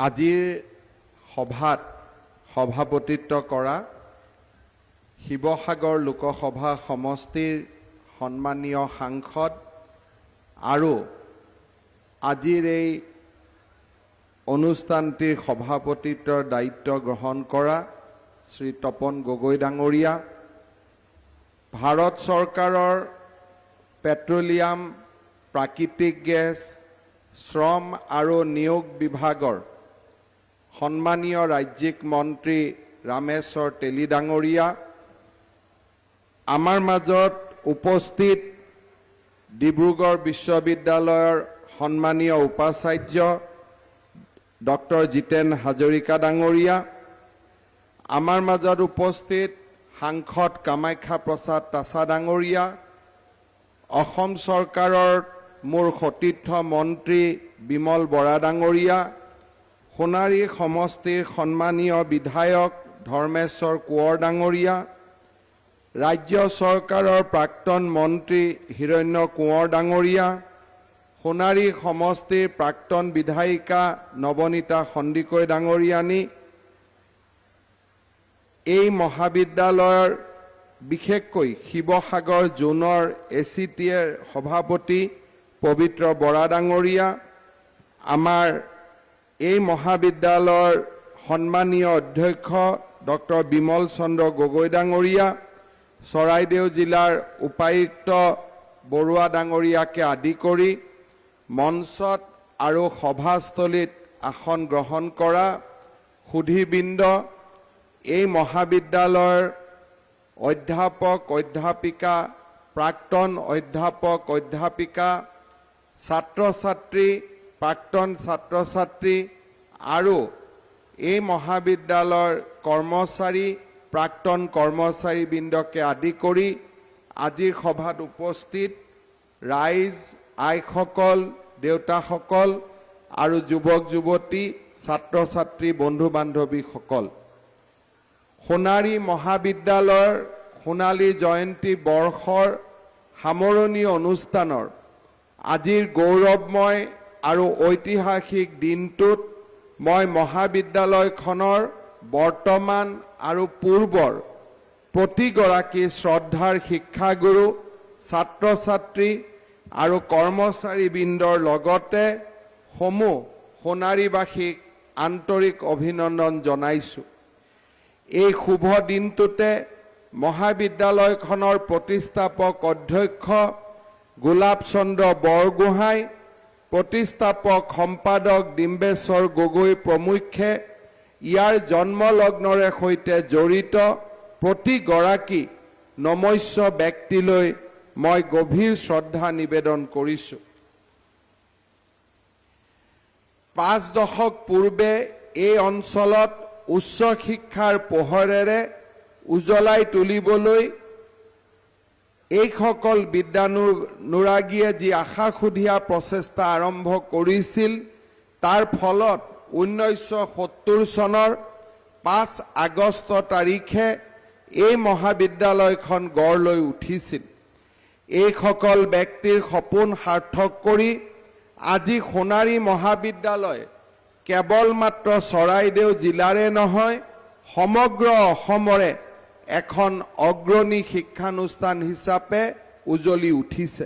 আজিৰ সভাত সভাপতিত্ব কৰা শিৱসাগৰ লোকসভা সমষ্টিৰ সন্মানীয় সাংসদ আৰু আজিৰ এই অনুষ্ঠানটিৰ সভাপতিত্বৰ দায়িত্ব গ্ৰহণ কৰা শ্ৰী তপন গগৈ ডাঙৰীয়া, ভাৰত চৰকাৰৰ পেট্ৰলিয়াম, প্ৰাকৃতিক গেছ, শ্ৰম আৰু নিয়োগ বিভাগৰ সন্মানীয় ৰাজ্যিক মন্ত্ৰী ৰামেশ্বৰ তেলী ডাঙৰীয়া, আমাৰ মাজত উপস্থিত ডিব্ৰুগড় বিশ্ববিদ্যালয়ৰ সন্মানীয় উপাচাৰ্য ডক্টৰ জিতেন হাজৰিকা ডাঙৰীয়া, আমাৰ মাজত উপস্থিত সাংসদ কামাখ্যা প্ৰসাদ তাছা ডাঙৰীয়া, অসম চৰকাৰৰ মোৰ সতীৰ্থ মন্ত্ৰী বিমল বৰা ডাঙৰীয়া, সোণাৰী সমষ্টিৰ সন্মানীয় বিধায়ক ধৰ্মেশ্বৰ কোঁৱৰ ডাঙৰীয়া, ৰাজ্য চৰকাৰৰ প্ৰাক্তন মন্ত্ৰী হিৰণ্য কোঁৱৰ ডাঙৰীয়া, সোণাৰী সমষ্টিৰ প্ৰাক্তন বিধায়িকা নৱনীতা সন্দিকৈ ডাঙৰীয়ানী, এই মহাবিদ্যালয়ৰ বিশেষকৈ শিৱসাগৰ জোনৰ ACTৰ সভাপতি পবিত্ৰ বৰা ডাঙৰীয়া, আমাৰ এই মহাবিদ্যালয়ৰ সন্মানীয় অধ্যক্ষ ডক্টৰ বিমল চন্দ্ৰ গগৈ ডাঙৰীয়া, চৰাইদেউ জিলাৰ উপায়ুক্ত বৰুৱা ডাঙৰীয়াকে আদি কৰি মঞ্চত আৰু সভাস্থলীত আসন গ্ৰহণ কৰা সুধীবৃন্দ, এই মহাবিদ্যালয়ৰ অধ্যাপক অধ্যাপিকা, প্ৰাক্তন অধ্যাপক অধ্যাপিকা, ছাত্ৰ ছাত্ৰী, প্ৰাক্তন ছাত্ৰ ছাত্ৰী আৰু এই মহাবিদ্যালয়ৰ কৰ্মচাৰী, প্ৰাক্তন কৰ্মচাৰীবৃন্দকে আদি কৰি আজিৰ সভাত উপস্থিত ৰাইজ, আইসকল, দেউতাসকল আৰু যুৱক যুৱতী, ছাত্ৰ ছাত্ৰী, বন্ধু বান্ধৱীসকল, সোণাৰী মহাবিদ্যালয়ৰ সোণালী জয়ন্তী বৰ্ষৰ সামৰণি অনুষ্ঠানৰ আজিৰ গৌৰৱময় আৰু ঐতিহাসিক দিনটোত মই মহাবিদ্যালয়খনৰ বৰ্তমান আৰু পূৰ্বৰ প্ৰতিগৰাকী শ্ৰদ্ধাৰ শিক্ষাগুৰু, ছাত্ৰ ছাত্ৰী আৰু কৰ্মচাৰীবৃন্দৰ লগতে সমূহ সোণাৰীবাসীক আন্তৰিক অভিনন্দন জনাইছোঁ। এই শুভ দিনটোতে মহাবিদ্যালয়খনৰ প্ৰতিষ্ঠাপক অধ্যক্ষ গোলাপ চন্দ্ৰ বৰগোহাঁই, প্ৰতিষ্ঠাপক সম্পাদক ডিম্বেশ্বৰ গগৈ প্ৰমুখ্যে ইয়াৰ জন্মলগ্নৰে সৈতে জড়িত প্ৰতিগৰাকী নমস্য ব্যক্তিলৈ মই গভীৰ শ্ৰদ্ধা নিবেদন কৰিছোঁ। 5 দশক পূৰ্বে এই অঞ্চলত উচ্চ শিক্ষাৰ পোহৰেৰে উজ্বলাই তুলিবলৈ এইসকল বিদ্যানুৰাগীয়ে যি আশাসুধীয়া প্ৰচেষ্টা আৰম্ভ কৰিছিল, তাৰ ফলত 1970 চনৰ 5 আগষ্ট তাৰিখে এই মহাবিদ্যালয়খন গঢ় লৈ উঠিছিল। এইসকল ব্যক্তিৰ সপোন সাৰ্থক কৰি আজি সোণাৰী মহাবিদ্যালয় কেৱল মাত্ৰ চৰাইদেউ জিলাৰে নহয়, সমগ্ৰ অসমৰে এখন অগ্ৰণী শিক্ষানুষ্ঠান হিচাপে উজ্বলি উঠিছে।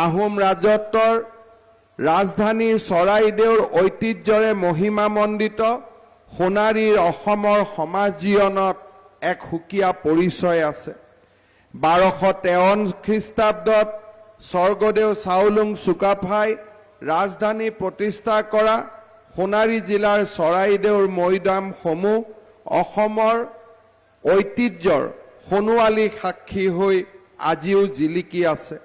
আহোম ৰাজত্বৰ ৰাজধানী চৰাইদেউৰ ঐতিহ্যৰে মহিমামণ্ডিত সোণাৰীৰ অসমৰ সমাজ জীৱনত এক সুকীয়া পৰিচয় আছে। 1253 খ্ৰীষ্টাব্দত স্বৰ্গদেউ চাওলুং চুকাফাই ৰাজধানী প্ৰতিষ্ঠা কৰা সোণাৰী জিলাৰ চৰাইদেউৰ মৈদামসমূহ অসমৰ ঐতিহ্যৰ সোণোৱালী সাক্ষী হৈ আজিও জিলিকি আছে।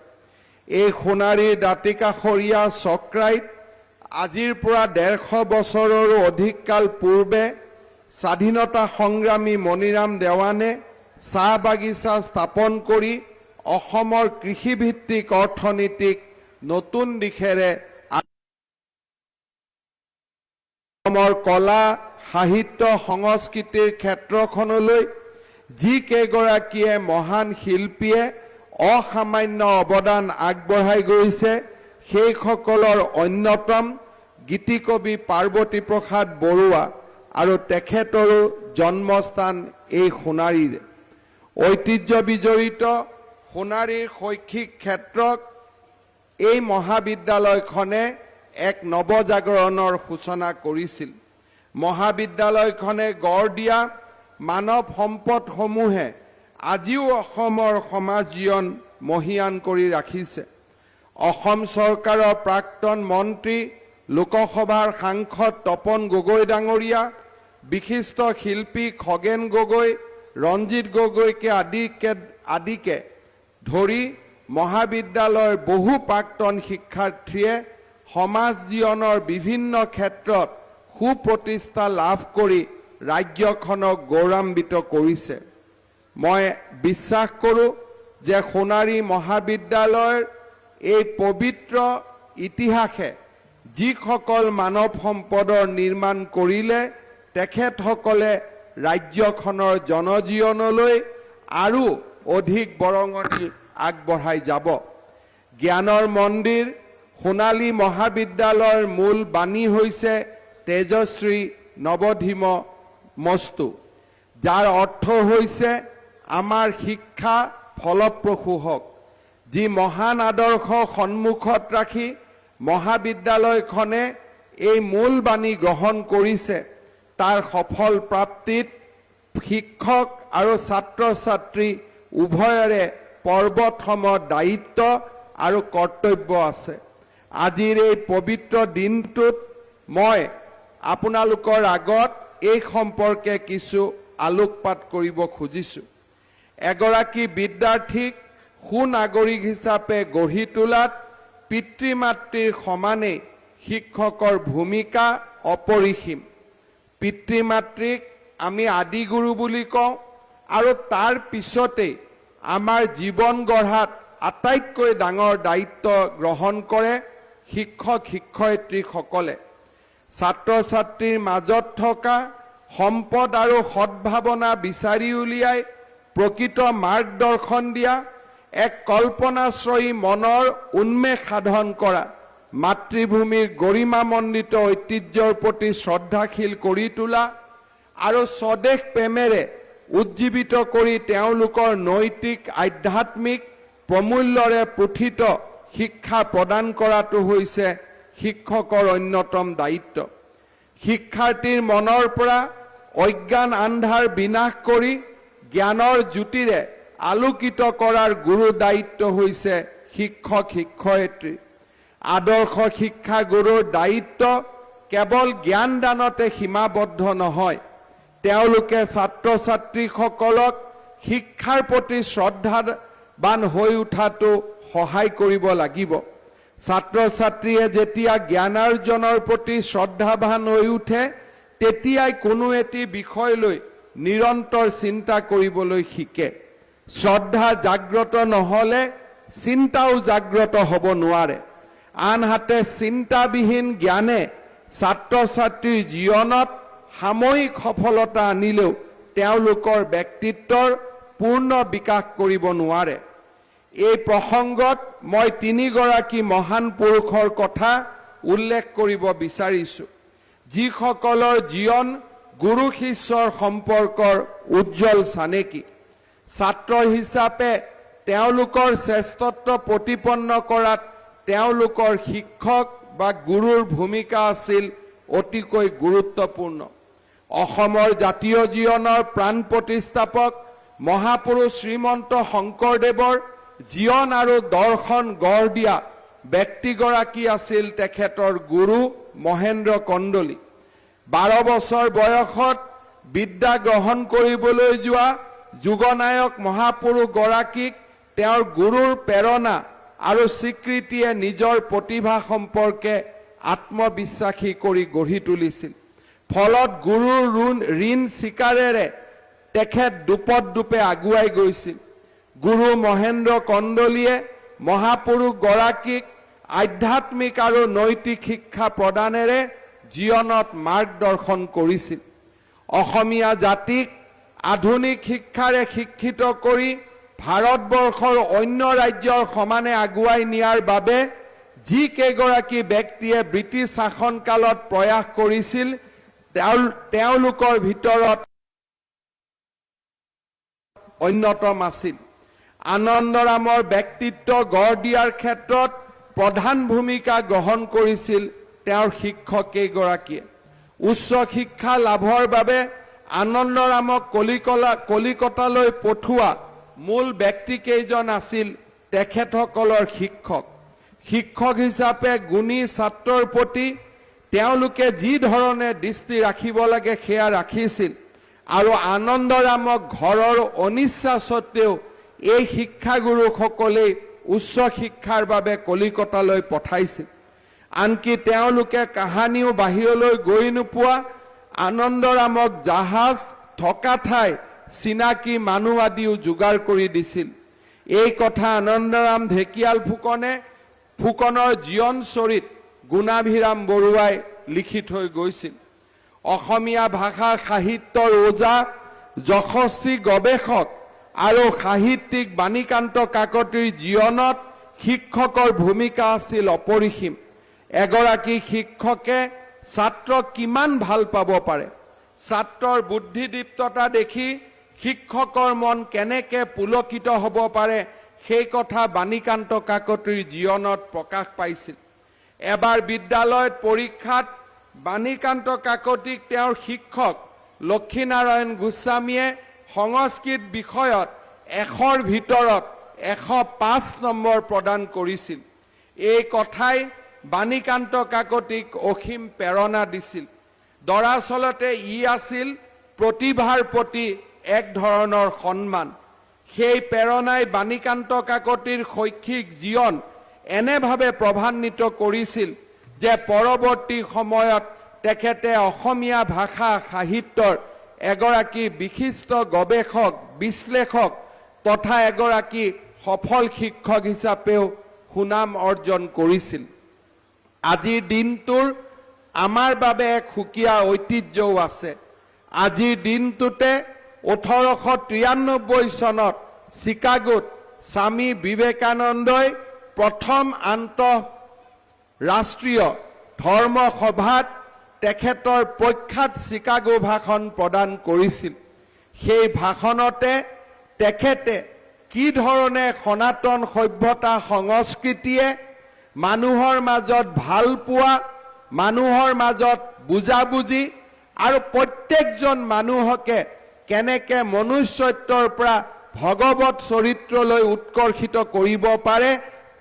এই সোণাৰীৰ দাঁতিকাষৰীয়া চক্ৰাইত আজিৰ পৰা 150 বছৰৰো অধিক কাল পূৰ্বে স্বাধীনতা সংগ্ৰামী মণিৰাম দেৱানে চাহ বাগিচা স্থাপন কৰি অসমৰ কৃষিভিত্তিক অৰ্থনীতিক নতুন দিশেৰে অসমৰ কলা, সাহিত্য, সংস্কৃতিৰ ক্ষেত্ৰখনলৈ যি কেইগৰাকীয়ে মহান শিল্পীয়ে অসামান্য অৱদান আগবঢ়াই গৈছে, সেইসকলৰ অন্যতম গীতিকবি পাৰ্বতী প্ৰসাদ বৰুৱা আৰু তেখেতৰো জন্মস্থান এই সোণাৰীৰ। ঐতিহ্য বিজড়িত সোণাৰীৰ শৈক্ষিক ক্ষেত্ৰত এই মহাবিদ্যালয়খনে এক নৱজাগৰণৰ সূচনা কৰিছিল। মহাবিদ্যালয়খনে গঢ় দিয়া মানৱ সম্পদসমূহে আজিও অসমৰ সমাজ জীৱন মহিয়ান কৰি ৰাখিছে। অসম চৰকাৰৰ প্ৰাক্তন মন্ত্ৰী লোকসভাৰ সাংসদ তপন গগৈ ডাঙৰীয়া, বিশিষ্ট শিল্পী খগেন গগৈ, ৰঞ্জিত গগৈকে আদিকে ধৰি মহাবিদ্যালয়ৰ বহু প্ৰাক্তন শিক্ষাৰ্থীয়ে সমাজ জীৱনৰ বিভিন্ন ক্ষেত্ৰত সুপ্ৰতিষ্ঠা লাভ কৰি ৰাজ্যখনক গৌৰৱান্বিত কৰিছে। মই বিশ্বাস কৰোঁ যে সোণাৰী মহাবিদ্যালয়ৰ এই পবিত্ৰ ইতিহাসে যিসকল মানৱ সম্পদৰ নিৰ্মাণ কৰিলে তেখেতসকলে ৰাজ্যখনৰ জনজীৱনলৈ আৰু অধিক বৰঙণি আগবঢ়াই যাব। জ্ঞানৰ মন্দিৰ সোণালী মহাবিদ্যালয়ৰ মূল বাণী হৈছে তেজশ্ৰী নৱধিম মস্তু, যাৰ অৰ্থ হৈছে আমাৰ শিক্ষা ফলপ্ৰসূ হওক। যি মহান আদৰ্শ সন্মুখত ৰাখি মহাবিদ্যালয়খনে এই মূল বাণী গ্ৰহণ কৰিছে, তাৰ সফল প্ৰাপ্তিত শিক্ষক আৰু ছাত্ৰ ছাত্ৰী উভয়ৰে পৰ্বতসম দায়িত্ব আৰু কৰ্তব্য আছে। আজিৰ এই পবিত্ৰ দিনটোত মই আপোনালোকৰ আগত এই সম্পৰ্কে কিছু আলোকপাত কৰিব খুজিছোঁ। এগৰাকী বিদ্যাৰ্থীক সুনাগৰিক হিচাপে গঢ়ি তোলাত পিতৃ মাতৃৰ সমানে শিক্ষকৰ ভূমিকা অপৰিসীম। পিতৃ মাতৃক আমি আদিগুৰু বুলি কওঁ আৰু তাৰ পিছতেই আমাৰ জীৱন গঢ়াত আটাইতকৈ ডাঙৰ দায়িত্ব গ্ৰহণ কৰে শিক্ষক শিক্ষয়িত্ৰীসকলে। ছাত্ৰ ছাত্ৰীৰ মাজত থকা সম্পদ আৰু সদ্ভাৱনা বিচাৰি উলিয়াই প্ৰকৃত মাৰ্গদৰ্শন দিয়া, এক কল্পনাশ্ৰয়ী মনৰ উন্মেষ সাধন কৰা, মাতৃভূমিৰ গৰিমামণ্ডিত ঐতিহ্যৰ প্ৰতি শ্ৰদ্ধাশীল কৰি তোলা আৰু স্বদেশ প্ৰেমেৰে উজ্জীৱিত কৰি তেওঁলোকৰ নৈতিক আধ্যাত্মিক প্ৰমূল্যৰে পুথিত শিক্ষা প্ৰদান কৰাটো হৈছে শিক্ষকৰ অন্যতম দায়িত্ব। শিক্ষাৰ্থীৰ মনৰ পৰা অজ্ঞান আন্ধাৰ বিনাশ কৰি জ্ঞানৰ জ্যোতিৰে আলোকিত কৰাৰ গুৰু দায়িত্ব হৈছে শিক্ষক শিক্ষয়িত্ৰী। আদৰ্শ শিক্ষা গুৰুৰ দায়িত্ব কেৱল জ্ঞান দানতে সীমাবদ্ধ নহয়, তেওঁলোকে ছাত্ৰ ছাত্ৰীসকলক শিক্ষাৰ প্ৰতি শ্ৰদ্ধাৱান হৈ উঠাটো সহায় কৰিব লাগিব। ছাত্ৰ ছাত্ৰীয়ে যেতিয়া জ্ঞানাৰ্জনৰ প্ৰতি শ্ৰদ্ধাৱান হৈ উঠে তেতিয়াই কোনো এটি বিষয় লৈ নিৰন্তৰ চিন্তা কৰিবলৈ শিকে। শ্ৰদ্ধা জাগ্ৰত নহ'লে চিন্তাও জাগ্ৰত হ'ব নোৱাৰে। আনহাতে চিন্তাবিহীন জ্ঞানে ছাত্ৰ ছাত্ৰীৰ জীৱনত সাময়িক সফলতা আনিলেও তেওঁলোকৰ ব্যক্তিত্বৰ পূৰ্ণ বিকাশ কৰিব নোৱাৰে। এই প্ৰসংগত মই তিনিগৰাকী মহান পুৰুষৰ কথা উল্লেখ কৰিব বিচাৰিছোঁ, যিসকলৰ জীৱন গুৰু শিষ্যৰ সম্পৰ্কৰ উজ্জ্বল চানেকি। ছাত্ৰ হিচাপে তেওঁলোকৰ শ্ৰেষ্ঠত্ব প্ৰতিপন্ন কৰাত তেওঁলোকৰ শিক্ষক বা গুৰুৰ ভূমিকা আছিল অতিকৈ গুৰুত্বপূৰ্ণ। অসমৰ জাতীয় জীৱনৰ প্ৰাণ প্ৰতিষ্ঠাপক মহাপুৰুষ শ্ৰীমন্ত শংকৰদেৱৰ জীৱন আৰু দৰ্শন গঢ় দিয়া ব্যক্তিগৰাকী আছিল তেখেতৰ গুৰু মহেন্দ্ৰ কন্দলী। 12 বছৰ বয়সত বিদ্যা গ্ৰহণ কৰিবলৈ যোৱা যুগনায়ক মহাপুৰুষ গৰাকীক তেওঁৰ গুৰুৰ প্ৰেৰণা আৰু স্বীকৃতিয়ে নিজৰ প্ৰতিভা সম্পৰ্কে আত্মবিশ্বাসী কৰি গঢ়ি তুলিছিল। ফলত গুৰুৰ ঋণ স্বীকাৰেৰে তেখেত দুপদূপে আগুৱাই গৈছিল। গুৰু মহেন্দ্ৰ কন্দলীয়ে মহাপুৰুষ গৰাকীক আধ্যাত্মিক আৰু নৈতিক শিক্ষা প্ৰদানেৰে জীৱনত মাৰ্গদৰ্শন কৰিছিল। অসমীয়া জাতিক আধুনিক শিক্ষাৰে শিক্ষিত কৰি ভাৰতবৰ্ষৰ অন্য ৰাজ্যৰ সমানে আগুৱাই নিয়াৰ বাবে যি কেইগৰাকী ব্যক্তিয়ে ব্ৰিটিছ শাসনকালত প্ৰয়াস কৰিছিল তেওঁলোকৰ ভিতৰত অন্যতম আছিল। আনন্দৰামৰ ব্যক্তিত্ব গঢ় দিয়াৰ ক্ষেত্ৰত প্ৰধান ভূমিকা গ্ৰহণ কৰিছিল তেওঁৰ শিক্ষক কেইগৰাকীয়ে। উচ্চ শিক্ষা লাভৰ বাবে আনন্দৰামক কলিকতালৈ পঠোৱা মূল ব্যক্তিকেইজন আছিল তেখেতসকলৰ শিক্ষক। শিক্ষক হিচাপে গুণী ছাত্ৰৰ প্ৰতি তেওঁলোকে যি ধৰণে দৃষ্টি ৰাখিব লাগে সেয়া ৰাখিছিল আৰু আনন্দৰামক ঘৰৰ অনিচ্ছা সত্ত্বেও এই শিক্ষাগুৰুসকলেই উচ্চ শিক্ষাৰ বাবে কলিকতালৈ পঠাইছিল। আনকি তেওঁলোকে কাহানিও বাহিৰলৈ গৈ নোপোৱা আনন্দৰামক জাহাজ থকা ঠাই চিনাকি মানুহ আদিও যোগাৰ কৰি দিছিল। এই কথা আনন্দৰাম ঢেকিয়াল ফুকনৰ জীৱনচৰিত গুণাভিৰাম বৰুৱাই লিখি থৈ গৈছিল। অসমীয়া ভাষা সাহিত্যৰ ওজা যশস্বী গৱেষক আৰু সাহিত্যিক বাণীকান্ত কাকতিৰ জীৱনত শিক্ষকৰ ভূমিকা আছিল অপৰিসীম। এগৰাকী শিক্ষকে ছাত্ৰক কিমান ভাল পাব পাৰে, ছাত্ৰৰ বুদ্ধিদীপ্ততা দেখি শিক্ষকৰ মন কেনেকৈ পুলকিত হ'ব পাৰে সেই কথা বাণীকান্ত কাকতিৰ জীৱনত প্ৰকাশ পাইছিল। এবাৰ বিদ্যালয়ত পৰীক্ষাত বাণীকান্ত কাকতিক তেওঁৰ শিক্ষক লক্ষীনাৰায়ণ গোস্বামীয়ে সংস্কৃত বিষয়ত 100ৰ ভিতৰত 105 নম্বৰ প্ৰদান কৰিছিল। এই কথাই বাণীকান্ত কাকতিক অসীম প্ৰেৰণা দিছিল। দৰাচলতে ই আছিল প্ৰতিভাৰ প্ৰতি এক ধৰণৰ সন্মান। সেই প্ৰেৰণাই বাণীকান্ত কাকতিৰ শৈক্ষিক জীৱন এনেভাৱে প্ৰভাৱান্বিত কৰিছিল যে পৰৱৰ্তী সময়ত তেখেতে অসমীয়া ভাষা সাহিত্যৰ এগৰাকী বিশিষ্ট গৱেষক বিশ্লেষক তথা এগৰাকী সফল শিক্ষক হিচাপেও সুনাম অৰ্জন কৰিছিল। আজিৰ দিনটোৰ আমাৰ বাবে এক সুকীয়া ঐতিহ্যও আছে। আজিৰ দিনটোতে 1893 চনত চিকাগোত স্বামী বিবেকানন্দই প্ৰথম আন্তঃৰাষ্ট্ৰীয় ধৰ্ম সভাত তেখেতৰ প্ৰখ্যাত চিকাগো ভাষণ প্ৰদান কৰিছিল। সেই ভাষণতে তেখেতে কি ধৰণে সনাতন সভ্যতা সংস্কৃতিয়ে মানুহৰ মাজত ভাল পোৱা, মানুহৰ মাজত বুজাবুজি আৰু প্ৰত্যেকজন মানুহকে কেনেকে মনুষ্যত্বৰ পৰা ভগৱত চৰিত্ৰলৈ উৎকৰ্ষিত কৰিব পাৰে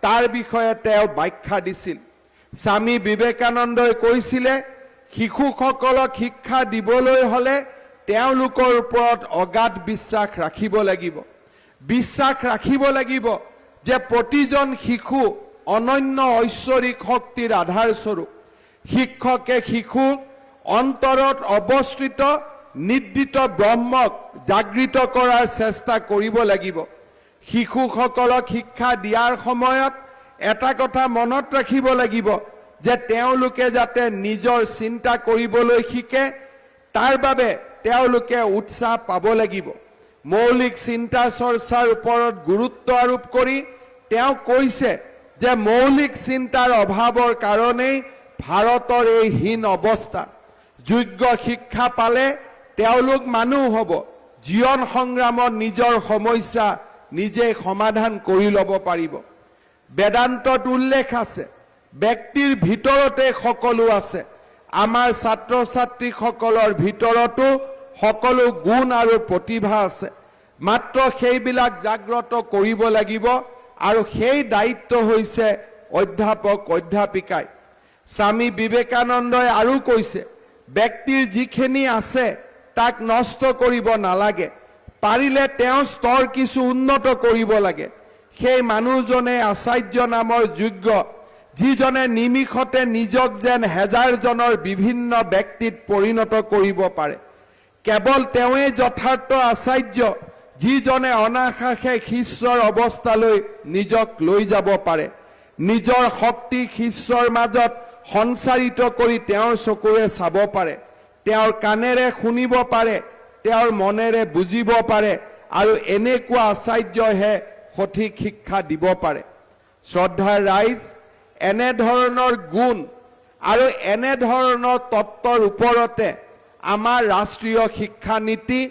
তাৰ বিষয়ে তেওঁ ব্যাখ্যা দিছিল। স্বামী বিবেকানন্দই কৈছিলে শিশুসকলক শিক্ষা দিবলৈ হলে তেওঁলোকৰ ওপৰত অগাধ বিশ্বাস ৰাখিব লাগিব। বিশ্বাস ৰাখিব লাগিব যে প্ৰতিজন শিশু অনন্য ঐশ্বৰিক শক্তিৰ আধাৰস্বৰূপ। শিক্ষকে শিশুৰ অন্তৰত অৱস্থিত নিৰ্দিষ্ট ব্ৰহ্মক জাগৃত কৰাৰ চেষ্টা কৰিব লাগিব। শিশুসকলক শিক্ষা দিয়াৰ সময়ত এটা কথা মনত ৰাখিব লাগিব যে তেওঁলোকে যাতে নিজৰ চিন্তা কৰিবলৈ শিকে তাৰ বাবে তেওঁলোকে উৎসাহ পাব লাগিব। মৌলিক চিন্তা চৰ্চাৰ ওপৰত গুৰুত্ব আৰোপ কৰি তেওঁ কৈছে যে মৌলিক চিন্তাৰ অভাৱৰ কাৰণেই ভাৰতৰ এই হীন অৱস্থা। যোগ্য শিক্ষা পালে তেওঁলোক মানুহ হ'ব, জীৱন সংগ্ৰামত নিজৰ সমস্যা নিজে সমাধান কৰি ল'ব পাৰিব। বেদান্তত উল্লেখ আছে ব্যক্তিৰ ভিতৰতে সকলো আছে। আমাৰ ছাত্ৰ ছাত্ৰীসকলৰ ভিতৰতো সকলো গুণ আৰু প্ৰতিভা আছে, মাত্ৰ সেইবিলাক জাগ্ৰত কৰিব লাগিব আৰু সেই দায়িত্ব হৈছে অধ্যাপক অধ্যাপিকাই। স্বামী বিবেকানন্দই আৰু কৈছে ব্যক্তিৰ যিখিনি আছে তাক নষ্ট কৰিব নালাগে, পাৰিলে তেওঁ স্তৰ কিছু উন্নত কৰিব লাগে। সেই মানুহজনে আচাৰ্য নামৰ যোগ্য, যিজনে নিমিষতে নিজক যেন হেজাৰজনৰ বিভিন্ন ব্যক্তিত পৰিণত কৰিব পাৰে। কেৱল তেওঁৱেই যথাৰ্থ আচাৰ্য যিজনে অনায়াসে শিষ্যৰ অৱস্থালৈ নিজক লৈ যাব পাৰে। নিজৰ শক্তি শিষ্যৰ মাজত সঞ্চাৰিত কৰি তেওঁৰ চকুৰে চাব পাৰে, তেওঁৰ কাণেৰে শুনিব পাৰে, তেওঁৰ মনেৰে বুজিব পাৰে আৰু এনেকুৱা আচাৰ্যহে সঠিক শিক্ষা দিব পাৰে। শ্ৰদ্ধাৰ ৰাইজ, এনেধৰণৰ গুণ আৰু এনেধৰণৰ তত্ত্বৰ ওপৰতে আমাৰ ৰাষ্ট্ৰীয় শিক্ষা নীতি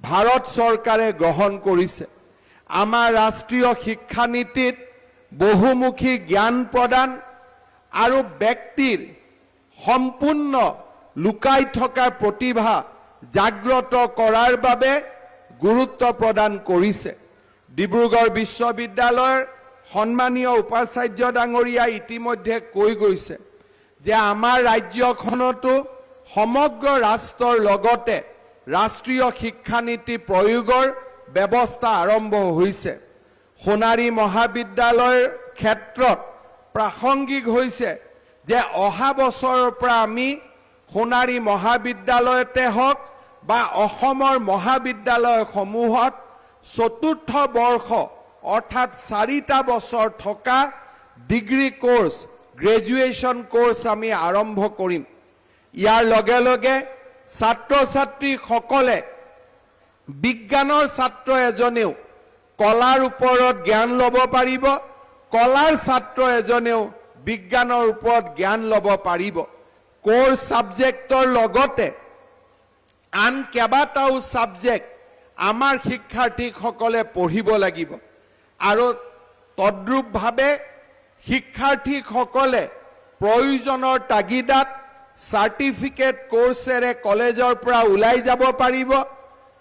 ভাৰত চৰকাৰে গ্ৰহণ কৰিছে। আমাৰ ৰাষ্ট্ৰীয় শিক্ষা নীতিত বহুমুখী জ্ঞান প্ৰদান আৰু ব্যক্তিৰ সম্পূৰ্ণ লুকাই থকা প্ৰতিভা জাগ্ৰত কৰাৰ বাবে গুৰুত্ব প্ৰদান কৰিছে। ডিব্ৰুগড় বিশ্ববিদ্যালয়ৰ সন্মানীয় উপাচাৰ্য ডাঙৰীয়া ইতিমধ্যে কৈ গৈছে যে আমাৰ ৰাজ্যখনতো সমগ্ৰ ৰাষ্ট্ৰৰ লগতে ৰাষ্ট্ৰীয় শিক্ষা নীতি প্ৰয়োগৰ ব্যৱস্থা আৰম্ভ হৈছে। সোণাৰী মহাবিদ্যালয়ৰ ক্ষেত্ৰত প্ৰাসংগিক হৈছে যে অহা বছৰৰ পৰা আমি সোণাৰী মহাবিদ্যালয়তে হওক বা অসমৰ মহাবিদ্যালয়সমূহত চতুৰ্থ বৰ্ষ অৰ্থাৎ 4টা বছৰ থকা ডিগ্ৰী কোৰ্স গ্ৰেজুৱেশ্যন কোৰ্স আমি আৰম্ভ কৰিম। ইয়াৰ লগে লগে ছাত্ৰ ছাত্ৰীসকলে বিজ্ঞানৰ ছাত্ৰ এজনেও কলাৰ ওপৰত জ্ঞান ল'ব পাৰিব, কলাৰ ছাত্ৰ এজনেও বিজ্ঞানৰ ওপৰত জ্ঞান ল'ব পাৰিব। কোৰ সাবজেক্টৰ লগতে আন কেইবাটাও সাবজেক্ট আমাৰ শিক্ষাৰ্থীসকলে পঢ়িব লাগিব আৰু তদ্ৰুপভাৱে শিক্ষাৰ্থীসকলে প্ৰয়োজনৰ তাগিদাত সাৰ্টিফিকেট কোৰ্সেৰে কলেজৰ পৰা ওলাই যাব পাৰিব।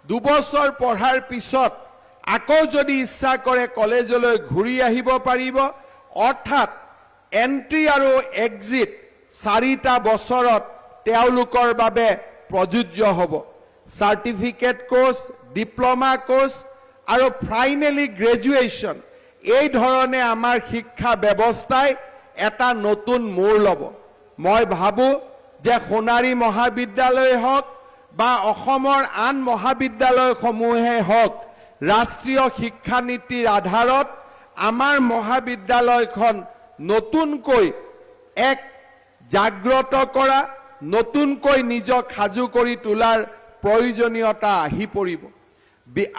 2 বছৰ পঢ়াৰ পিছত আকৌ যদি ইচ্ছা কৰে কলেজলৈ ঘূৰি আহিব পাৰিব। অৰ্থাৎ এন্ট্ৰি আৰু এক্সিট 4টা বছৰত তেওঁলোকৰ বাবে প্ৰযোজ্য হ'ব। সাৰ্টিফিকেট কোৰ্স, ডিপ্লোমা কোৰ্স আৰু ফাইনেলি গ্ৰেজুৱেশ্যন, এই ধৰণে আমাৰ শিক্ষা ব্যৱস্থাই এটা নতুন মূৰ ল'ব। মই ভাবো যে সোণাৰী মহাবিদ্যালয় হওক বা অসমৰ আন মহাবিদ্যালয়সমূহে হওক, ৰাষ্ট্ৰীয় শিক্ষা নীতিৰ আধাৰত আমাৰ মহাবিদ্যালয়খন নতুনকৈ এক জাগ্ৰত কৰা, নতুনকৈ নিজক সাজু কৰি তোলাৰ প্ৰয়োজনীয়তা আহি পৰিব।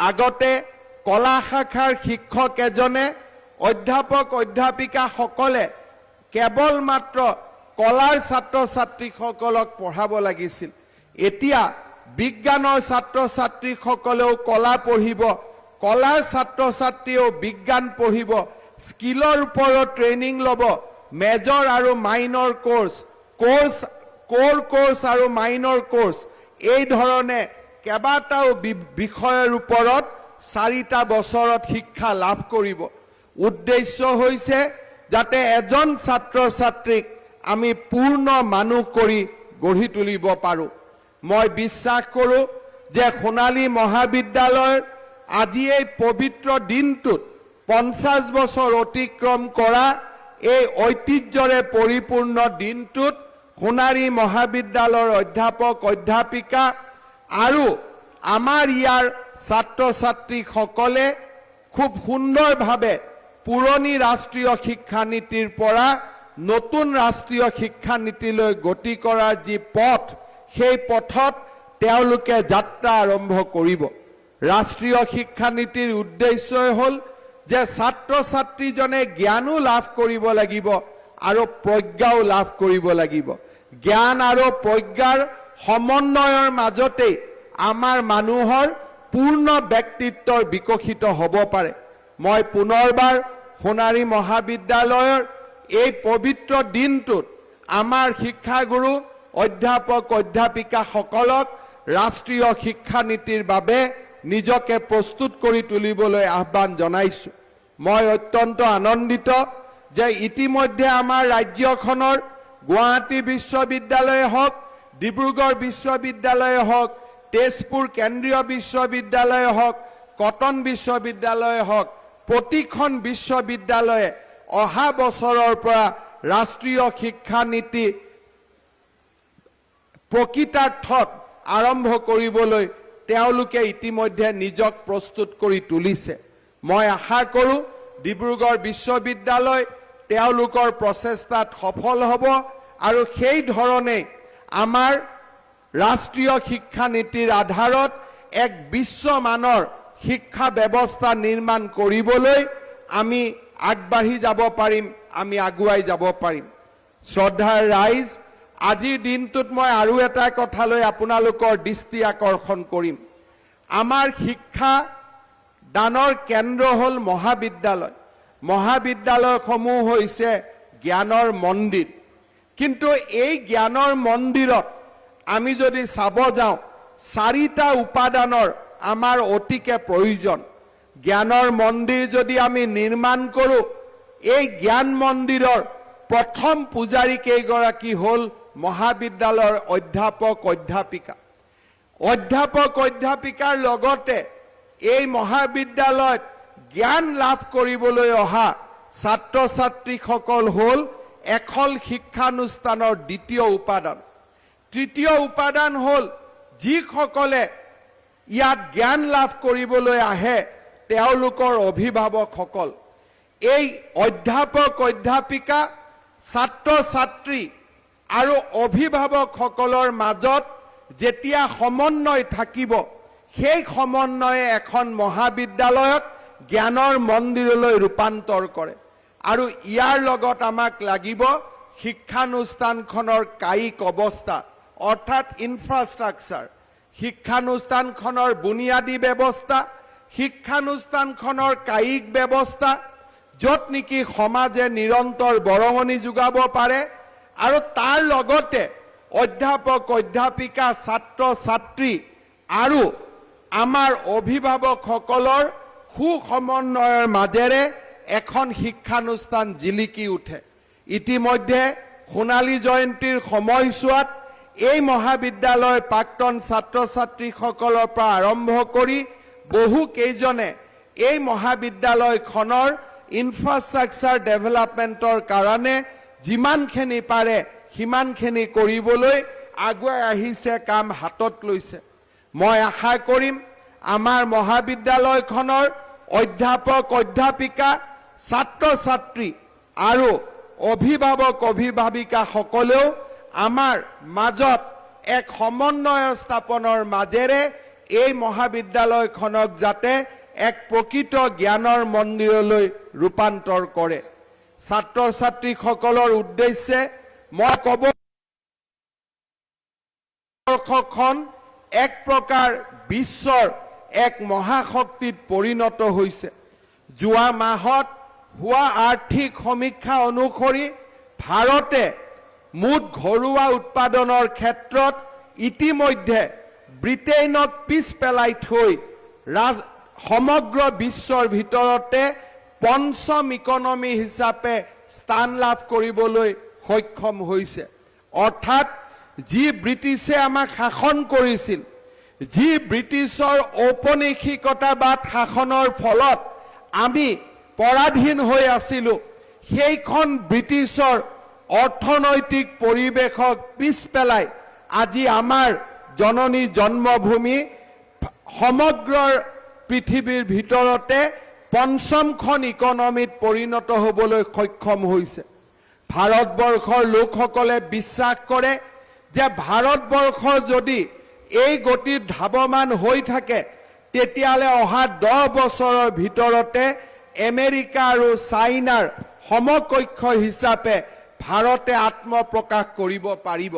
আগতে কলা শাখাৰ শিক্ষক এজনে অধ্যাপক অধ্যাপিকাসকলে কেৱল মাত্ৰ কলাৰ ছাত্ৰ ছাত্ৰীসকলক পঢ়াব লাগিছিল। এতিয়া বিজ্ঞানৰ ছাত্ৰ ছাত্ৰীসকলেও কলা পঢ়িব, কলাৰ ছাত্ৰ ছাত্ৰীও বিজ্ঞান পঢ়িব, স্কিলৰ ওপৰত ট্ৰেইনিং ল'ব, মেজৰ আৰু মাইনৰ কোৰ্স, কোৰ কোৰ্স আৰু মাইনৰ কোৰ্স, এই ধৰণে কেইবাটাও বিষয়ৰ ওপৰত 4টা বছৰত শিক্ষা লাভ কৰিব। উদ্দেশ্য হৈছে যাতে এজন ছাত্ৰ ছাত্ৰীক আমি পূৰ্ণ মানুহ কৰি গঢ়ি তুলিব পাৰো। মই বিশ্বাস কৰো যে সোণালী মহাবিদ্যালয়ৰ আজি এই পবিত্ৰ দিনটোত 50 বছৰ অতিক্ৰম কৰা এই ঐতিহ্যৰে পৰিপূৰ্ণ দিনটোত সোণাৰী মহাবিদ্যালয়ৰ অধ্যাপক অধ্যাপিকা আৰু আমাৰ ইয়াৰ ছাত্ৰ ছাত্ৰীসকলে খুব সুন্দৰভাৱে পুৰণি ৰাষ্ট্ৰীয় শিক্ষা নীতিৰ পৰা নতুন ৰাষ্ট্ৰীয় শিক্ষা নীতিলৈ গতি কৰাৰ যি পথ, সেই পথত তেওঁলোকে যাত্ৰা আৰম্ভ কৰিব। ৰাষ্ট্ৰীয় শিক্ষা নীতিৰ উদ্দেশ্যই হ'ল যে ছাত্ৰ ছাত্ৰীজনে জ্ঞানো লাভ কৰিব লাগিব আৰু প্ৰজ্ঞাও লাভ কৰিব লাগিব। জ্ঞান আৰু প্ৰজ্ঞাৰ সমন্বয়ৰ মাজতে আমাৰ মানুহৰ পূৰ্ণ ব্যক্তিত্বৰ বিকশিত হ'ব পাৰে। মই পুনৰবাৰ সোণাৰী মহাবিদ্যালয়ৰ এই পবিত্ৰ দিনটোত আমাৰ শিক্ষাগুৰু অধ্যাপক অধ্যাপিকাসকলক ৰাষ্ট্ৰীয় শিক্ষা নীতিৰ বাবে নিজকে প্ৰস্তুত কৰি তুলিবলৈ আহ্বান জনাইছো। মই অত্যন্ত আনন্দিত যে ইতিমধ্যে আমাৰ ৰাজ্যখনৰ গুৱাহাটী বিশ্ববিদ্যালয় হওক, ডিব্ৰুগড় বিশ্ববিদ্যালয় হওক, তেজপুৰ কেন্দ্ৰীয় বিশ্ববিদ্যালয় হওক, কটন বিশ্ববিদ্যালয় হওক, প্ৰতিখন বিশ্ববিদ্যালয়ে অহা বছৰৰ পৰা ৰাষ্ট্ৰীয় শিক্ষা নীতি প্ৰকৃতাৰ্থত আৰম্ভ কৰিবলৈ তেওঁলোকে ইতিমধ্যে নিজক প্ৰস্তুত কৰি তুলিছে। মই আশা কৰোঁ ডিব্ৰুগড় বিশ্ববিদ্যালয় তেওঁলোকৰ প্ৰচেষ্টাত সফল হ'ব আৰু সেই ধৰণে আমাৰ ৰাষ্ট্ৰীয় শিক্ষা নীতিৰ আধাৰত এক বিশ্বমানৰ শিক্ষা ব্যৱস্থা নিৰ্মাণ কৰিবলৈ আমি আগবাঢ়ি যাব পাৰিম আমি আগুৱাই যাব পাৰিম। শ্ৰদ্ধাৰ ৰাইজ, আজিৰ দিনটোত মই আৰু এটা কথালৈ আপোনালোকৰ দৃষ্টি আকৰ্ষণ কৰিম। আমাৰ শিক্ষা দানৰ কেন্দ্ৰ হ'ল মহাবিদ্যালয়। মহাবিদ্যালয়সমূহ হৈছে জ্ঞানৰ মন্দিৰ। কিন্তু এই জ্ঞানৰ মন্দিৰত আমি যদি চাব যাওঁ, 4টা উপাদানৰ আমাৰ অতিকে প্ৰয়োজন। জ্ঞানৰ মন্দিৰ যদি আমি নিৰ্মাণ কৰোঁ, এই জ্ঞান মন্দিৰৰ প্ৰথম পূজাৰী কেইগৰাকী হ'ল মহাবিদ্যালয়ৰ অধ্যাপক অধ্যাপিকা। অধ্যাপক অধ্যাপিকাৰ লগতে এই মহাবিদ্যালয়ত জ্ঞান লাভ কৰিবলৈ অহা ছাত্ৰ ছাত্ৰীসকল হ'ল এখন শিক্ষানুষ্ঠানৰ দ্বিতীয় উপাদান। তৃতীয় উপাদান হ'ল যিসকলে ইয়াত জ্ঞান লাভ কৰিবলৈ আহে তেওঁলোকৰ অভিভাৱকসকল। এই অধ্যাপক অধ্যাপিকা, ছাত্ৰ ছাত্ৰী আৰু অভিভাৱকসকলৰ মাজত যেতিয়া সমন্বয় থাকিব, সেই সমন্বয়ে এখন মহাবিদ্যালয়ক জ্ঞানৰ মন্দিৰলৈ ৰূপান্তৰ কৰে। আৰু ইয়াৰ লগত আমাক লাগিব শিক্ষানুষ্ঠানখনৰ কায়িক অৱস্থা, অৰ্থাৎ ইনফ্ৰাষ্ট্ৰাকচাৰ। শিক্ষানুষ্ঠানখনৰ বুনিয়াদী ব্যৱস্থা, শিক্ষানুষ্ঠানখনৰ কায়িক ব্যৱস্থা, য'ত নেকি সমাজে নিৰন্তৰ বৰঙণি যোগাব পাৰে আৰু তাৰ লগতে অধ্যাপক অধ্যাপিকা, ছাত্ৰ ছাত্ৰী আৰু আমাৰ অভিভাৱকসকলৰ সুসমন্বয়ৰ মাজেৰে এখন শিক্ষানুষ্ঠান জিলিকি উঠে। ইতিমধ্যে সোণালী জয়ন্তীৰ সময়ছোৱাত এই মহাবিদ্যালয়ৰ প্ৰাক্তন ছাত্ৰ ছাত্ৰীসকলৰ পৰা আৰম্ভ কৰি বহু কেইজনে এই মহাবিদ্যালয়খনৰ ইনফ্ৰাষ্ট্ৰাকচাৰ ডেভেলপমেণ্টৰ কাৰণে যিমানখিনি পাৰে সিমানখিনি কৰিবলৈ আগুৱাই আহিছে, কাম হাতত লৈছে। মই আশা কৰিম আমাৰ মহাবিদ্যালয়খনৰ অধ্যাপক অধ্যাপিকা, ছাত্ৰ ছাত্ৰী আৰু অভিভাৱক অভিভাৱিকাসকলেও আমাৰ মাজত এক সমন্বয় স্থাপনৰ মাজেৰে এই মহাবিদ্যালয়খনক যাতে এক প্ৰকৃত জ্ঞানৰ মন্দিৰলৈ ৰূপান্তৰ কৰে। ছাত্ৰ ছাত্ৰীসকলৰ উদ্দেশ্যে মই ক'ব, ভাৰতবৰ্ষখন এক প্ৰকাৰ বিশ্বৰ এক মহাশক্তিত পৰিণত হৈছে। যোৱা মাহত হোৱা আৰ্থিক সমীক্ষা অনুসৰি ভাৰতে মুঠ ঘৰুৱা উৎপাদনৰ ক্ষেত্ৰত ইতিমধ্যে ব্ৰিটেইনক পিছ পেলাই থৈ সমগ্ৰ বিশ্বৰ ভিতৰতে পঞ্চম ইকনমি হিচাপে স্থান লাভ কৰিবলৈ সক্ষম হৈছে। অৰ্থাৎ যি ব্ৰিটিছে আমাক শাসন কৰিছিল, যি ব্ৰিটিছৰ ঔপনিৱেশিকতাবাদ শাসনৰ ফলত আমি পৰাধীন হৈ আছিলোঁ, সেইখন ব্ৰিটিছৰ অৰ্থনৈতিক পৰিৱেশক পিছ পেলাই আজি আমাৰ জননী জন্মভূমি সমগ্ৰ পৃথিৱীৰ ভিতৰতে পঞ্চমখন ইকনমিত পৰিণত হ'বলৈ সক্ষম হৈছে। ভাৰতবৰ্ষৰ লোকসকলে বিশ্বাস কৰে যে ভাৰতবৰ্ষৰ যদি এই গতিত ধাৱমান হৈ থাকে, তেতিয়াহ'লে অহা 10 বছৰৰ ভিতৰতে আমেৰিকা আৰু চাইনাৰ সমকক্ষ হিচাপে ভাৰতে আত্মপ্ৰকাশ কৰিব পাৰিব।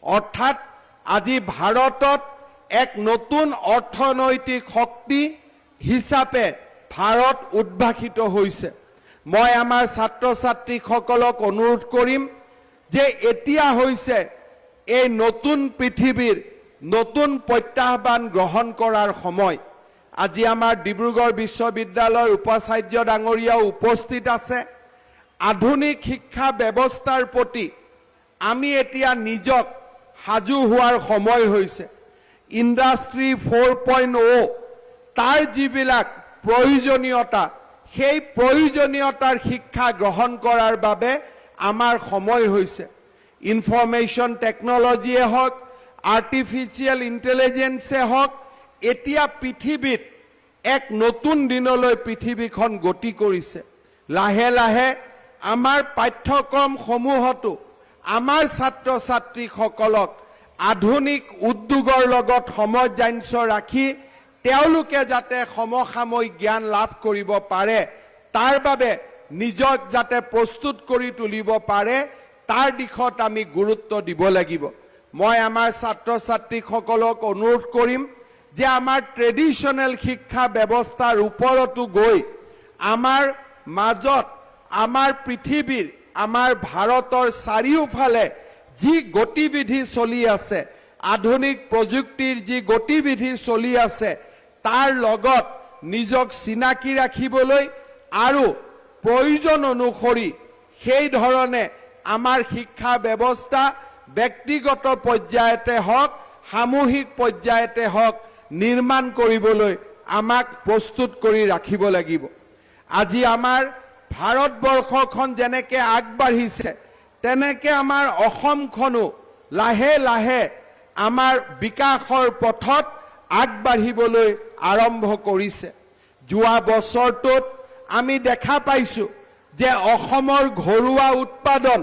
অৰ্থাৎ আজি ভাৰতত এক নতুন অৰ্থনৈতিক শক্তি হিচাপে ভাৰত উদ্ভাসিত হৈছে। মই আমাৰ ছাত্ৰ ছাত্ৰীসকলক অনুৰোধ কৰিম যে এতিয়া হৈছে এই নতুন পৃথিৱীৰ নতুন প্ৰত্যাহ্বান গ্ৰহণ কৰাৰ সময়। আজি আমাৰ ডিব্ৰুগড় বিশ্ববিদ্যালয়ৰ উপাচাৰ্য ডাঙৰীয়াও উপস্থিত আছে। আধুনিক শিক্ষা ব্যৱস্থাৰ প্ৰতি আমি এতিয়া নিজক সাজু হোৱাৰ সময় হৈছে। ইণ্ডাষ্ট্ৰী 4.0 তাৰ যিবিলাক প্ৰয়োজনীয়তা, সেই প্ৰয়োজনীয়তাৰ শিক্ষা গ্ৰহণ কৰাৰ বাবে আমাৰ সময় হৈছে। ইনফৰমেশ্যন টেকনলজিয়ে হওক, আৰ্টিফিচিয়েল ইণ্টেলিজেন্সে হওক, এতিয়া পৃথিৱীত এক নতুন দিনলৈ পৃথিৱীখন গতি কৰিছে। লাহে লাহে আমাৰ পাঠ্যক্ৰমসমূহতো আমাৰ ছাত্ৰ ছাত্ৰীসকলক আধুনিক উদ্যোগৰ লগত সামঞ্জস্য ৰাখি তেওঁলোকে যাতে সমসাময়িক জ্ঞান লাভ কৰিব পাৰে, তাৰ বাবে নিজক যাতে প্ৰস্তুত কৰি তুলিব পাৰে তাৰ দিশত আমি গুৰুত্ব দিব লাগিব। মই আমাৰ ছাত্ৰ ছাত্ৰীসকলক অনুৰোধ কৰিম যে আমাৰ ট্ৰেডিশ্যনেল শিক্ষা ব্যৱস্থাৰ ওপৰতো গৈ আমাৰ মাজত আমাৰ পৃথিৱীৰ আমাৰ ভাৰতৰ চাৰিওফালে যি গতিবিধি চলি আছে, আধুনিক প্ৰযুক্তিৰ যি গতিবিধি চলি আছে, তাৰ লগত নিজক চিনাকি ৰাখিবলৈ আৰু প্ৰয়োজন অনুসৰি সেই ধৰণে আমাৰ শিক্ষা ব্যৱস্থা ব্যক্তিগত পৰ্যায়তে হওক সামূহিক পৰ্যায়তে হওক নিৰ্মাণ কৰিবলৈ আমাক প্ৰস্তুত কৰি ৰাখিব লাগিব। আজি আমাৰ ভাৰতবৰ্ষখন যেনেকৈ আগবাঢ়িছে তেনেকৈ আমাৰ অসমখনো লাহে লাহে আমাৰ বিকাশৰ পথত আগবাঢ়িবলৈ আৰম্ভ কৰিছে। যোৱা বছৰটোত আমি দেখা পাইছোঁ যে অসমৰ ঘৰুৱা উৎপাদন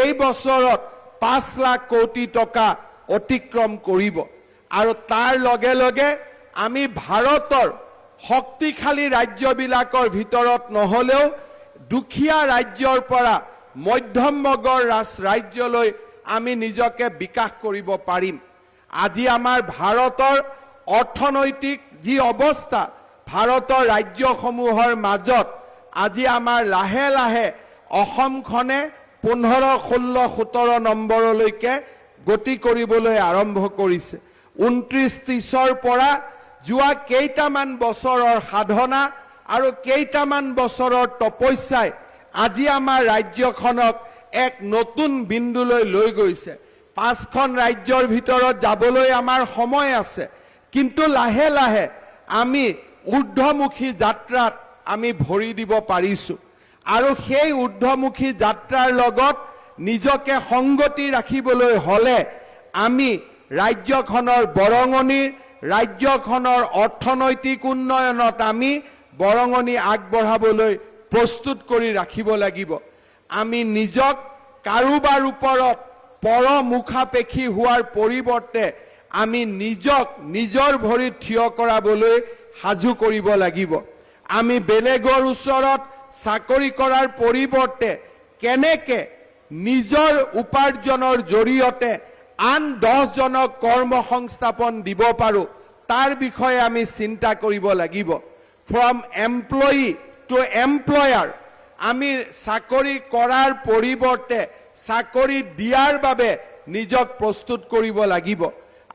এই বছৰত 5 লাখ কোটি টকা অতিক্ৰম কৰিব আৰু তাৰ লগে লগে আমি ভাৰতৰ শক্তিশালী ৰাজ্যবিলাকৰ ভিতৰত নহলেও দুখীয়া ৰাজ্যৰ পৰা মধ্যমবৰ্গৰ ৰাজ্যলৈ আমি নিজকে বিকাশ কৰিব পাৰিম। আজি আমাৰ ভাৰতৰ অৰ্থনৈতিক যি অৱস্থা ভাৰতৰ ৰাজ্যসমূহৰ মাজত আজি আমাৰ লাহে লাহে অসমখনে 15, 16, 17 নম্বৰলৈকে গতি কৰিবলৈ আৰম্ভ কৰিছে। 29-30ৰ পৰা যোৱা কেইটামান বছৰৰ সাধনা আৰু কেইটামান বছৰৰ তপস্যাই আজি আমাৰ ৰাজ্যখনক এক নতুন বিন্দুলৈ লৈ গৈছে। 5খন ৰাজ্যৰ ভিতৰত যাবলৈ আমাৰ সময় আছে, কিন্তু লাহে লাহে আমি ঊৰ্ধ্বমুখী যাত্ৰাত আমি ভৰি দিব পাৰিছোঁ আৰু সেই ঊৰ্ধ্বমুখী যাত্ৰাৰ লগত নিজকে সংগতি ৰাখিবলৈ হলে আমি ৰাজ্যখনৰ বৰঙণিৰ ৰাজ্যখনৰ অৰ্থনৈতিক উন্নয়নত আমি বৰঙণি আগবঢ়াবলৈ প্ৰস্তুত কৰি ৰাখিব লাগিব। আমি নিজক কাৰোবাৰ ওপৰত পৰমুখাপেক্ষী হোৱাৰ পৰিৱৰ্তে আমি নিজক নিজৰ ভৰিত থিয় কৰাবলৈ সাজু কৰিব লাগিব। আমি বেলেগৰ ওচৰত চাকৰি কৰাৰ পৰিৱৰ্তে কেনেকে নিজৰ উপাৰ্জনৰ জৰিয়তে আন 10 জনক কৰ্মসংস্থাপন দিব পাৰো তাৰ বিষয়ে আমি চিন্তা কৰিব লাগিব। ফ্ৰম এমপ্লয়ী টু এমপ্লয়াৰ আমি চাকৰি কৰাৰ পৰিৱৰ্তে চাকৰি দিয়াৰ বাবে নিজক প্ৰস্তুত কৰিব লাগিব।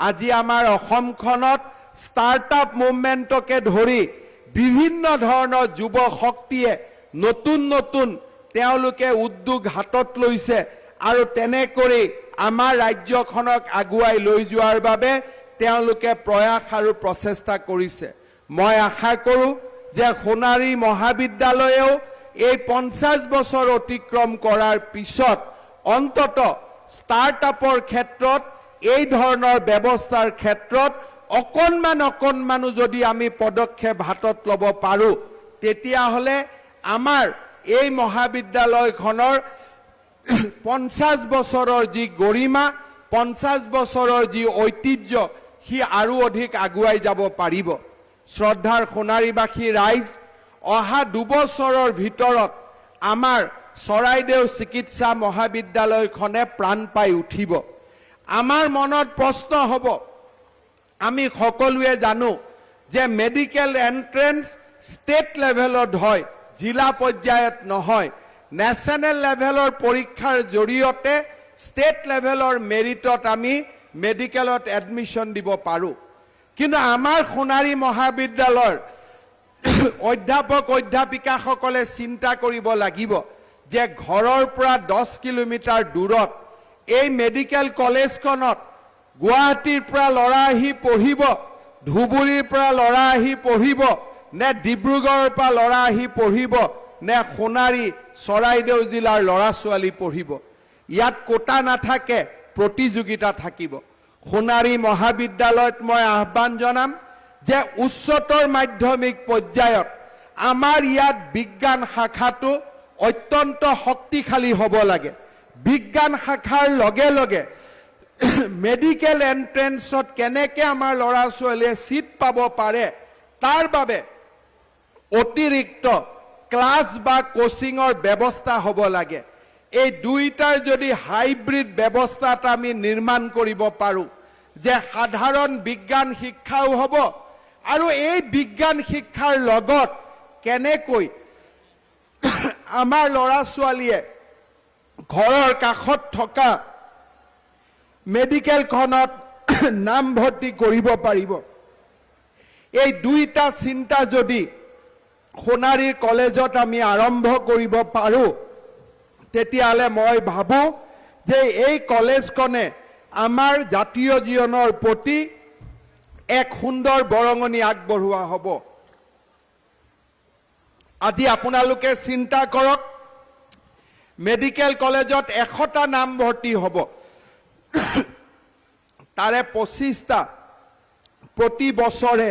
আজি আমাৰ অসমখনত ষ্টাৰ্টআপ মুভমেণ্টকে ধৰি বিভিন্ন ধৰণৰ যুৱ শক্তিয়ে নতুন নতুন তেওঁলোকে উদ্যোগ হাতত লৈছে আৰু তেনে কৰি আমাৰ ৰাজ্যখনক আগুৱাই লৈ যোৱাৰ বাবে তেওঁলোকে প্ৰয়াস আৰু প্ৰচেষ্টা কৰিছে। মই আশা কৰোঁ যে সোণাৰী মহাবিদ্যালয়েও এই 50 বছৰ অতিক্ৰম কৰাৰ পিছত অন্তত ষ্টাৰ্টআপৰ ক্ষেত্ৰত এই ধৰণৰ ব্যৱস্থাৰ ক্ষেত্ৰত অকণমানো যদি আমি পদক্ষেপ হাতত ল'ব পাৰোঁ তেতিয়াহ'লে আমাৰ এই মহাবিদ্যালয়খনৰ 50 বছৰৰ যি গৰিমা 50 বছৰৰ যি ঐতিহ্য সি আৰু অধিক আগুৱাই যাব পাৰিব। শ্ৰদ্ধাৰ সোণাৰীবাসী ৰাইজ, অহা 2 বছৰৰ ভিতৰত আমাৰ চৰাইদেউ চিকিৎসা মহাবিদ্যালয়খনে প্ৰাণ পাই উঠিব। আমাৰ মনত প্ৰশ্ন হ'ব, আমি সকলোৱে জানো যে মেডিকেল এন্ট্ৰেন্স ষ্টেট লেভেলত হয়, জিলা পৰ্যায়ত নহয়। নেশ্যনেল লেভেলৰ পৰীক্ষাৰ জৰিয়তে ষ্টেট লেভেলৰ মেৰিটত আমি মেডিকেলত এডমিশ্যন দিব পাৰোঁ। কিন্তু আমাৰ সোণাৰী মহাবিদ্যালয়ৰ অধ্যাপক অধ্যাপিকাসকলে চিন্তা কৰিব লাগিব যে ঘৰৰ পৰা 10 কিলোমিটাৰ দূৰত এই মেডিকেল কলেজখনত গুৱাহাটীৰ পৰা ল'ৰা আহি পঢ়িব, ধুবুৰীৰ পৰা ল'ৰা আহি পঢ়িব, নে ডিব্ৰুগড়ৰ পৰা ল'ৰা আহি পঢ়িব, নে সোণাৰী চৰাইদেউ জিলাৰ ল'ৰা ছোৱালী পঢ়িব। ইয়াত কোটা নাথাকে, প্ৰতিযোগিতা থাকিব। সোণাৰী মহাবিদ্যালয়ত মই আহ্বান জনাম যে উচ্চতৰ মাধ্যমিক পৰ্যায়ত আমাৰ ইয়াত বিজ্ঞান শাখাটো অত্যন্ত শক্তিশালী হ'ব লাগে। বিজ্ঞান শাখাৰ লগে লগে মেডিকেল এন্ট্ৰেন্সত কেনেকৈ আমাৰ ল'ৰা ছোৱালীয়ে চিট পাব পাৰে তাৰ বাবে অতিৰিক্ত ক্লাছ বা কোচিঙৰ ব্যৱস্থা হ'ব লাগে। এই দুইটাৰ যদি হাইব্ৰিড ব্যৱস্থা এটা আমি নিৰ্মাণ কৰিব পাৰোঁ, যে সাধাৰণ বিজ্ঞান শিক্ষাও হ'ব আৰু এই বিজ্ঞান শিক্ষাৰ লগত কেনেকৈ আমাৰ ল'ৰা ছোৱালীয়ে ঘৰৰ কাষত থকা মেডিকেলখনত নামভৰ্তি কৰিব পাৰিব, এই দুইটা চিন্তা যদি সোণাৰীৰ কলেজত আমি আৰম্ভ কৰিব পাৰোঁ, তেতিয়াহ'লে মই ভাবোঁ যে এই কলেজখনে আমাৰ জাতীয় জীৱনৰ প্ৰতি এক সুন্দৰ বৰঙণি আগবঢ়োৱা হ'ব। আজি আপোনালোকে চিন্তা কৰক, মেডিকেল কলেজত 100টা নামভৰ্তি হ'ব, তাৰে 25টা প্ৰতি বছৰে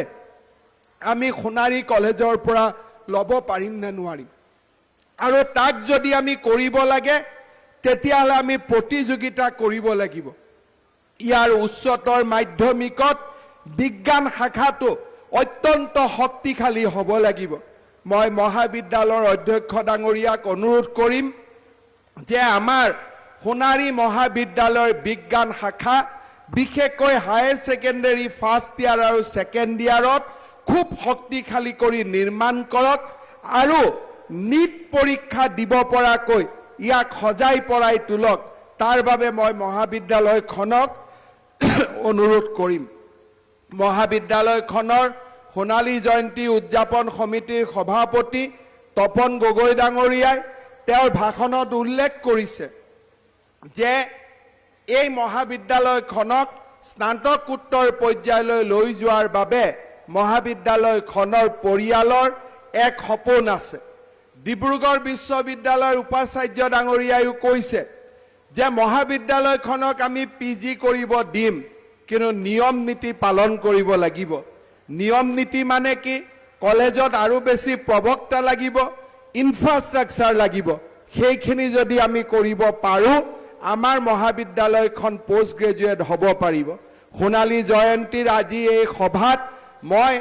আমি সোণাৰী কলেজৰ পৰা ল'ব পাৰিম নে নোৱাৰিম। আৰু তাক যদি আমি কৰিব লাগে, তেতিয়াহ'লে আমি প্ৰতিযোগিতা কৰিব লাগিব। ইয়াৰ উচ্চতৰ মাধ্যমিকত বিজ্ঞান শাখাটো অত্যন্ত শক্তিশালী হ'ব লাগিব। মই মহাবিদ্যালয়ৰ অধ্যক্ষ ডাঙৰীয়াক অনুৰোধ কৰিম যে আমাৰ সোণাৰী মহাবিদ্যালয়ৰ বিজ্ঞান শাখা বিশেষকৈ হায়াৰ ছেকেণ্ডাৰী ফাৰ্ষ্ট ইয়াৰ আৰু ছেকেণ্ড ইয়াৰত খুব শক্তিশালী কৰি নিৰ্মাণ কৰক আৰু নীট পৰীক্ষা দিব পৰাকৈ ইয়াক সজাই পৰাই তোলক। তাৰ বাবে মই মহাবিদ্যালয়খনক অনুৰোধ কৰিম। মহাবিদ্যালয়খনৰ সোণালী জয়ন্তী উদযাপন সমিতিৰ সভাপতি তপন গগৈ ডাঙৰীয়াই তেওঁৰ ভাষণত উল্লেখ কৰিছে যে এই মহাবিদ্যালয়খনক স্নাতকোত্তৰ পৰ্যায়লৈ লৈ যোৱাৰ বাবে মহাবিদ্যালয়খনৰ পৰিয়ালৰ এক সপোন আছে। ডিব্ৰুগড় বিশ্ববিদ্যালয়ৰ উপাচাৰ্য ডাঙৰীয়াইও কৈছে যে মহাবিদ্যালয়খনক আমি পিজি কৰিব দিম, কিন্তু নিয়ম নীতি পালন কৰিব লাগিব। নিয়ম নীতি মানে কি? কলেজত আৰু বেছি প্ৰবক্তা লাগিব, ইনফ্ৰাষ্ট্ৰাকচাৰ লাগিব। সেইখিনি যদি আমি কৰিব পাৰোঁ, আমাৰ মহাবিদ্যালয়খন পোষ্ট গ্ৰেজুৱেট হ'ব পাৰিব। সোণালী জয়ন্তীৰ আজি এই সভাত মই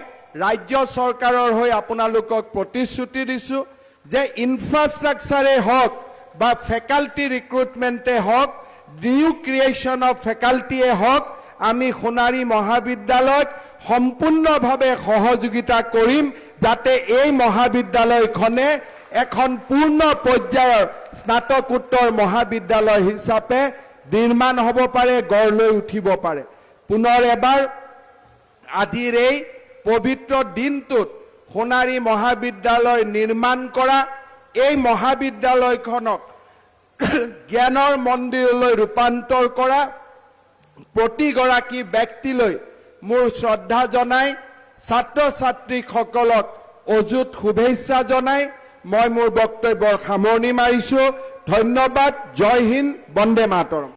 ৰাজ্য চৰকাৰৰ হৈ আপোনালোকক প্ৰতিশ্ৰুতি দিছোঁ যে ইনফ্ৰাষ্ট্ৰাকচাৰে হওক বা ফেকাল্টি ৰিক্ৰুটমেণ্টে হওক, নিউ ক্ৰিয়েশ্যন অফ ফেকাল্টিয়ে হওক, আমি সোণাৰী মহাবিদ্যালয়ক সম্পূৰ্ণভাৱে সহযোগিতা কৰিম, যাতে এই মহাবিদ্যালয়খনে এখন পূৰ্ণ পৰ্যায়ৰ স্নাতকোত্তৰ মহাবিদ্যালয় হিচাপে নিৰ্মাণ হ'ব পাৰে, গঢ় লৈ উঠিব পাৰে। পুনৰ এবাৰ আজিৰ এই পবিত্ৰ দিনটোত সোণাৰী মহাবিদ্যালয় নিৰ্মাণ কৰা এই মহাবিদ্যালয়খনক জ্ঞানৰ মন্দিৰলৈ ৰূপান্তৰ কৰা প্ৰতিগৰাকী ব্যক্তিলৈ মোৰ শ্ৰদ্ধা জনাই, ছাত্ৰ ছাত্ৰীসকলক অযুত শুভেচ্ছা জনাই মই মোৰ বক্তব্যৰ সামৰণি মাৰিছোঁ। ধন্যবাদ। জয় হিন্দ, বন্দে মাতৰম।